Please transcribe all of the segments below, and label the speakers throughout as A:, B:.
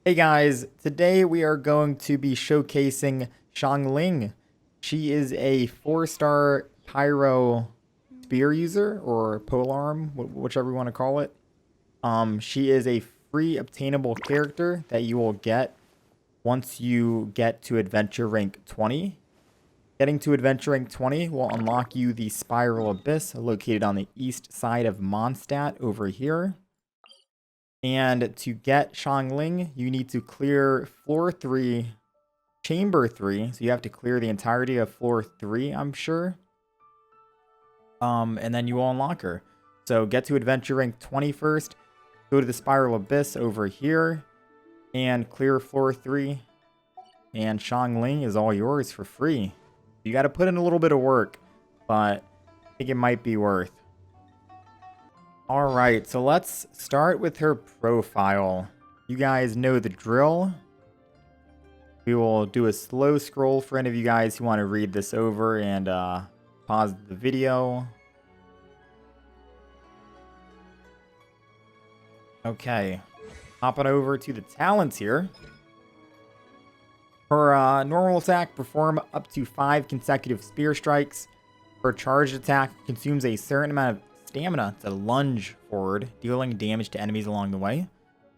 A: Hey guys, today we are going to be showcasing XIANGLING. She is a 4-star pyro spear user or polearm, whichever you want to call it. She is a free obtainable character that you will get once you get to adventure rank 20. Getting to adventure rank 20 will unlock you the Spiral Abyss located on the east side of Mondstadt over here. And to get XIANGLING, you need to clear floor 3, chamber 3. So you have to clear the entirety of floor 3, I'm sure. And then you will unlock her. So get to adventure rank 20 first. Go to the Spiral Abyss over here. And clear floor 3. And XIANGLING is all yours for free. You got to put in a little bit of work. But I think it might be worth. Alright, so let's start with her profile. You guys know the drill. We will do a slow scroll for any of you guys who want to read this over and pause the video. Okay, hopping over to the talents here. Her normal attack, perform up to 5 consecutive spear strikes. Her charged attack consumes a certain amount of stamina to lunge forward, dealing damage to enemies along the way.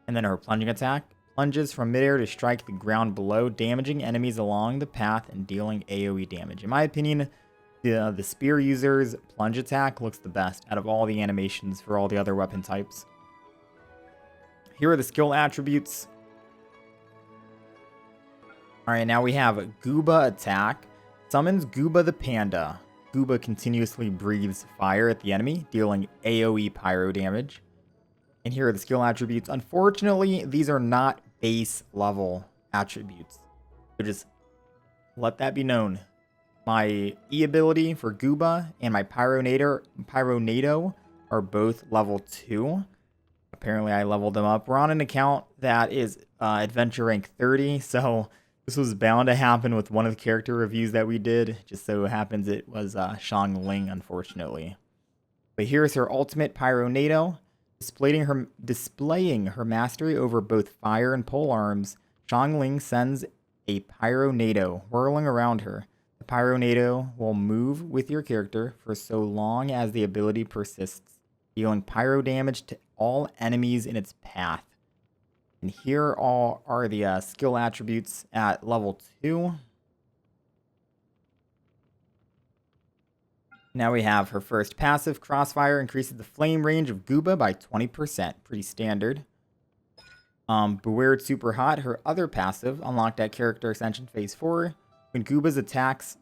A: And then her plunging attack plunges from midair to strike the ground below, damaging enemies along the path and dealing AoE damage. In my opinion, the spear user's plunge attack looks the best out of all the animations for all the other weapon types. Here are the skill attributes. Alright, now we have Gooba attack. Summons Gooba the panda. Gooba continuously breathes fire at the enemy, dealing AoE pyro damage. And here are the skill attributes. Unfortunately, these are not base level attributes. So just let that be known. My E ability for Gooba and my Pyronado are both level 2. Apparently I leveled them up. We're on an account that is adventure rank 30, so this was bound to happen with one of the character reviews that we did. Just so happens it was XIANGLING, unfortunately. But here's her ultimate Pyronado. Displaying her mastery over both fire and pole arms, XIANGLING sends a Pyronado whirling around her. The Pyronado will move with your character for so long as the ability persists, dealing pyro damage to all enemies in its path. And here all are the skill attributes at level 2. Now we have her first passive, Crossfire, increases the flame range of Gooba by 20%. Pretty standard. Bewaired Super Hot, her other passive, unlocked at character extension phase 4. When Gooba's attacks...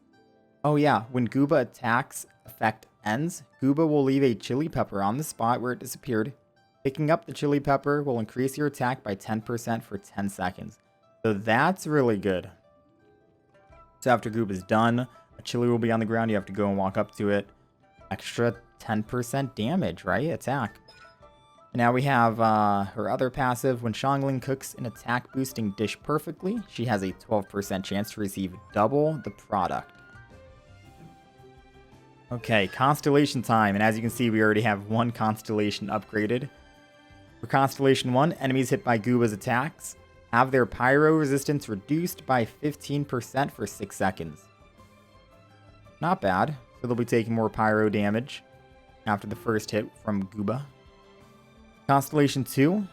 A: Oh yeah, when Gooba attacks effect ends, Gooba will leave a chili pepper on the spot where it disappeared. Picking up the chili pepper will increase your attack by 10% for 10 seconds. So that's really good. So after Gooba is done, a chili will be on the ground. You have to go and walk up to it. Extra 10% damage, right? Attack. And now we have her other passive. When XIANGLING cooks an attack boosting dish perfectly, she has a 12% chance to receive double the product. Okay, Constellation time. And as you can see, we already have one Constellation upgraded. For Constellation 1, enemies hit by Gooba's attacks have their pyro resistance reduced by 15% for 6 seconds. Not bad. So they'll be taking more pyro damage after the first hit from Gooba. Constellation 2.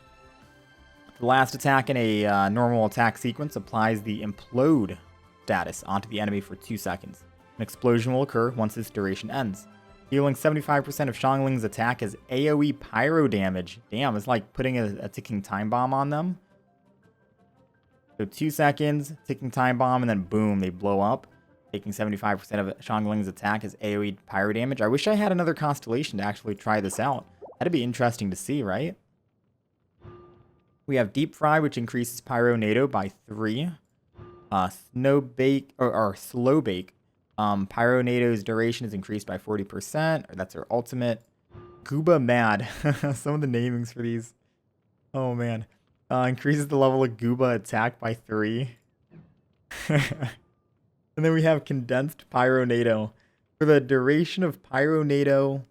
A: The last attack in a normal attack sequence applies the Implode status onto the enemy for 2 seconds. An explosion will occur once its duration ends. Healing 75% of XIANGLING's attack as AoE pyro damage. Damn, it's like putting a ticking time bomb on them. So 2 seconds, ticking time bomb, and then boom, they blow up. Taking 75% of XIANGLING's attack as AoE pyro damage. I wish I had another Constellation to actually try this out. That'd be interesting to see, right? We have Deep Fry, which increases Pyronado by 3. Slow Bake. Pyronado's duration is increased by 40%. Or that's her ultimate. Gooba Mad. Some of the namings for these. Oh, man. Increases the level of Gooba attack by 3. And then we have Condensed Pyronado. For the duration of Pyronado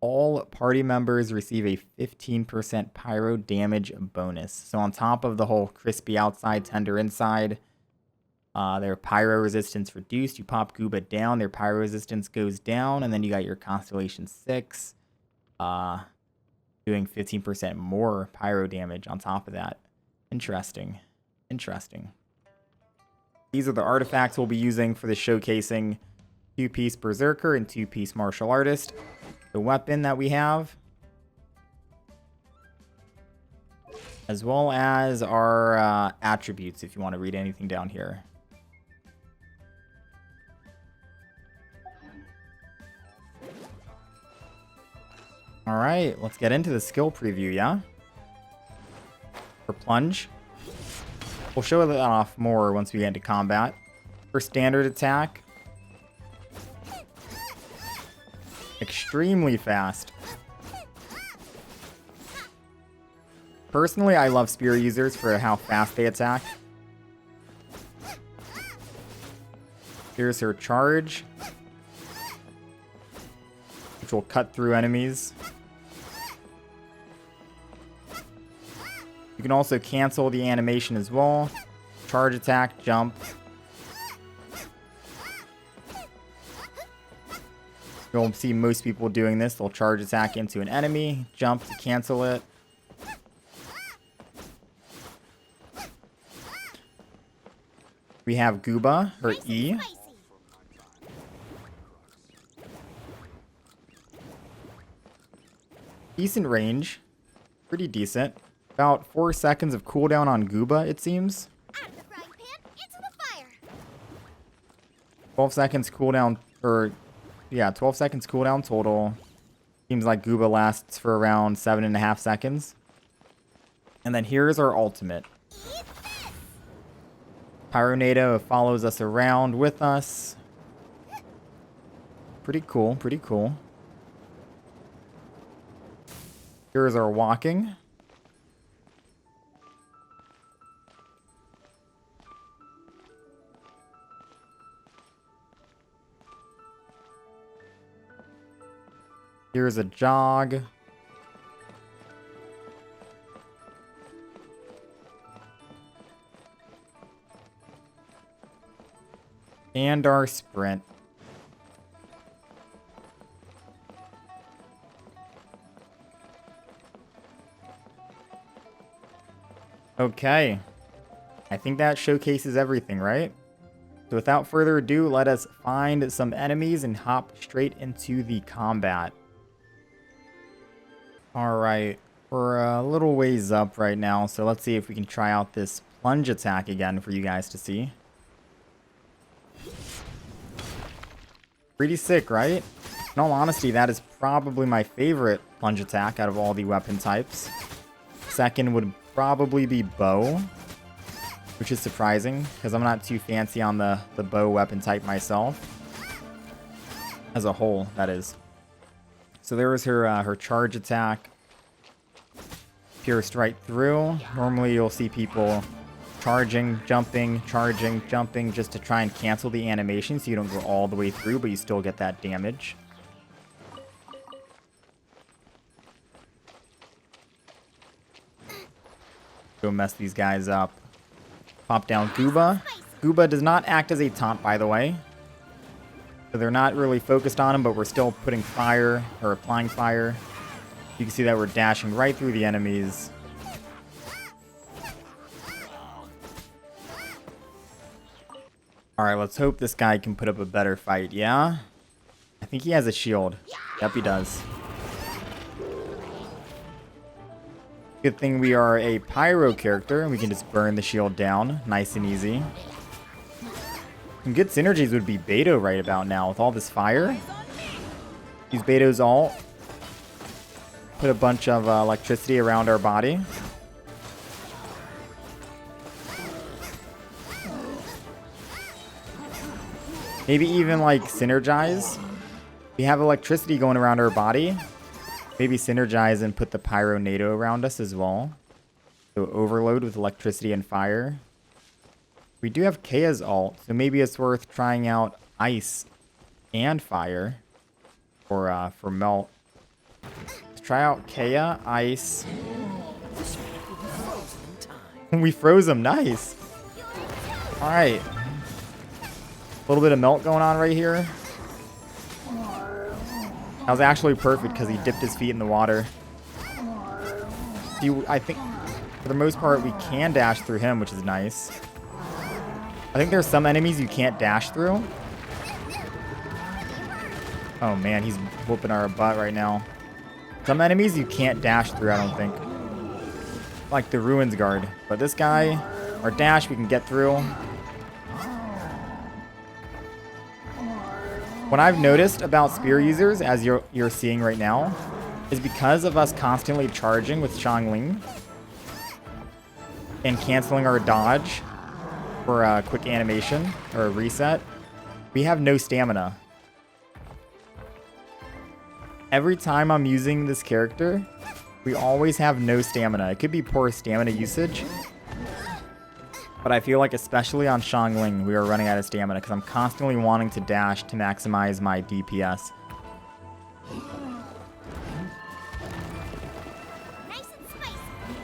A: all party members receive a 15% pyro damage bonus. So on top of the whole crispy outside, tender inside, their pyro resistance reduced. You pop Gooba down, their pyro resistance goes down, and then you got your Constellation 6 doing 15% more pyro damage on top of that. Interesting. Interesting. These are the artifacts we'll be using for the showcasing 2-piece Berserker and 2-piece Martial Artist. The weapon that we have, as well as our attributes, if you want to read anything down here. All right, let's get into the skill preview, yeah? For Plunge. We'll show that off more once we get into combat. For standard attack, extremely fast. Personally, I love spear users for how fast they attack. Here's her charge, which will cut through enemies. You can also cancel the animation as well. Charge attack, jump. You'll see most people doing this. They'll charge attack into an enemy, jump to cancel it. We have Gooba, her E. Decent range. Pretty decent. About 4 seconds of cooldown on Gooba, it seems. 12 seconds cooldown, or yeah, 12 seconds cooldown total. Seems like Gooba lasts for around 7.5 seconds. And then here's our ultimate. Pyronado follows us around with us. Pretty cool, pretty cool. Here's our walking. Here's a jog. And our sprint. Okay. I think that showcases everything, right? So without further ado, let us find some enemies and hop straight into the combat. Alright, we're a little ways up right now, so let's see if we can try out this plunge attack again for you guys to see. Pretty sick, right? In all honesty, that is probably my favorite plunge attack out of all the weapon types. Second would probably be bow, which is surprising, because I'm not too fancy on the bow weapon type myself. As a whole, that is. So there was her charge attack. Pierced right through. Normally you'll see people charging, jumping, just to try and cancel the animation so you don't go all the way through, but you still get that damage. Go mess these guys up. Pop down Gooba. Gooba does not act as a taunt, by the way. So they're not really focused on him, but we're still putting fire, or applying fire. You can see that we're dashing right through the enemies. Alright, let's hope this guy can put up a better fight, yeah? I think he has a shield. Yep, he does. Good thing we are a pyro character, and we can just burn the shield down. Nice and easy. Some good synergies would be Beto right about now with all this fire. Use Beto's ult. Put a bunch of electricity around our body. Maybe even like synergize. We have electricity going around our body. Maybe synergize and put the Pyronado around us as well. So overload with electricity and fire. We do have Kaya's ult, so maybe it's worth trying out ice and fire for melt. Let's try out Kea, Ice. We froze him. Nice. All right. A little bit of melt going on right here. That was actually perfect because he dipped his feet in the water. I think for the most part we can dash through him, which is nice. I think there's some enemies you can't dash through. Oh man, he's whooping our butt right now. Some enemies you can't dash through, I don't think. Like the Ruins Guard. But this guy, our dash, we can get through. What I've noticed about spear users, as you're seeing right now, is because of us constantly charging with XIANGLING and canceling our dodge for a quick animation or a reset, we have no stamina. Every time I'm using this character, we always have no stamina. It could be poor stamina usage, but I feel like especially on XIANGLING, we are running out of stamina because I'm constantly wanting to dash to maximize my DPS.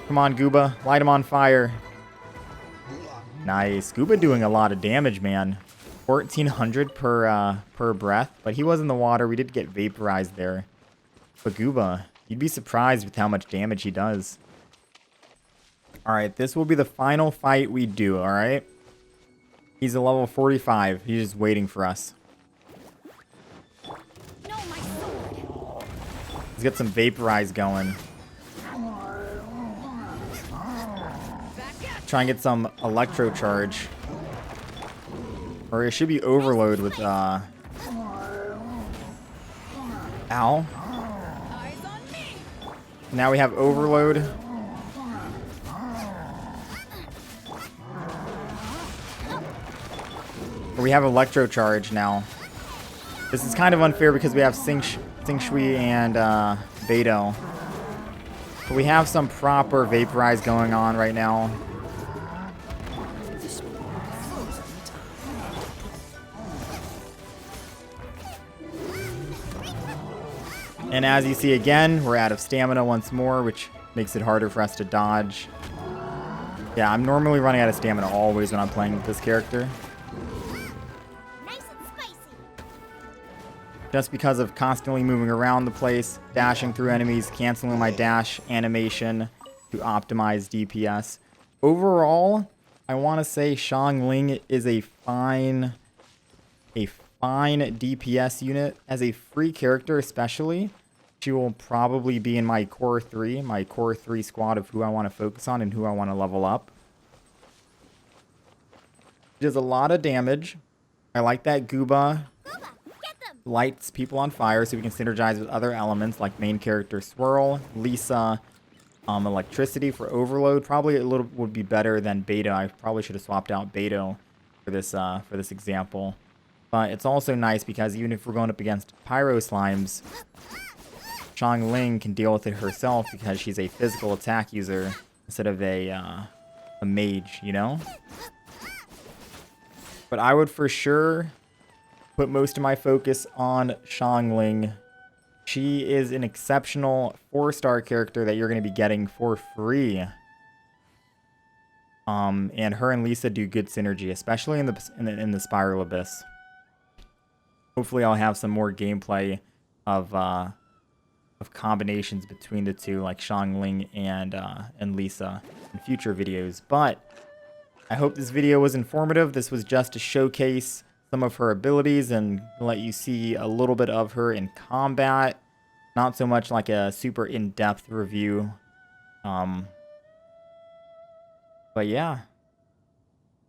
A: Come on, Gooba. Light him on fire. Nice. Gooba doing a lot of damage, man. 1,400 per breath, but he was in the water. We did get vaporized there. But Gooba, you'd be surprised with how much damage he does. Alright, this will be the final fight we do, alright? He's a level 45. He's just waiting for us. Let's get some vaporize going. Try and get some electro charge. Or it should be overload with ow. Now we have overload. We have electro charge now. This is kind of unfair because we have Sing Shui and Beidou. But we have some proper vaporize going on right now. And as you see again, we're out of stamina once more, which makes it harder for us to dodge. Yeah, I'm normally running out of stamina always when I'm playing with this character.
B: Nice and spicy.
A: Just because of constantly moving around the place, dashing through enemies, canceling my dash animation to optimize DPS. Overall, I want to say XIANGLING is a fine DPS unit. As a free character especially, she will probably be in my core 3 squad of who I want to focus on and who I want to level up. She does a lot of damage. I like that Gooba lights people on fire so we can synergize with other elements like main character Swirl, Lisa, electricity for overload. Probably a little would be better than Beidou. I probably should have swapped out Beidou for this example. But it's also nice because even if we're going up against Pyro Slimes, XIANGLING can deal with it herself because she's a physical attack user instead of a mage, you know? But I would for sure put most of my focus on XIANGLING. She is an exceptional 4-star character that you're going to be getting for free. And her and Lisa do good synergy, especially in the Spiral Abyss. Hopefully I'll have some more gameplay of combinations between the two, like XIANGLING and Lisa in future videos. But I hope this video was informative. This was just to showcase some of her abilities and let you see a little bit of her in combat. Not so much like a super in-depth review. But yeah.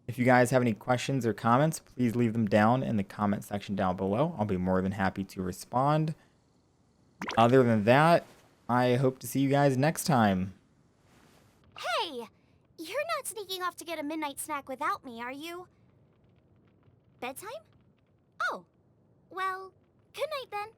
A: If you guys have any questions or comments, please leave them down in the comment section down below. I'll be more than happy to respond. Other than that, I hope to see you guys next time.
B: Hey! You're not sneaking off to get a midnight snack without me, are you? Bedtime? Oh. Well, good night then.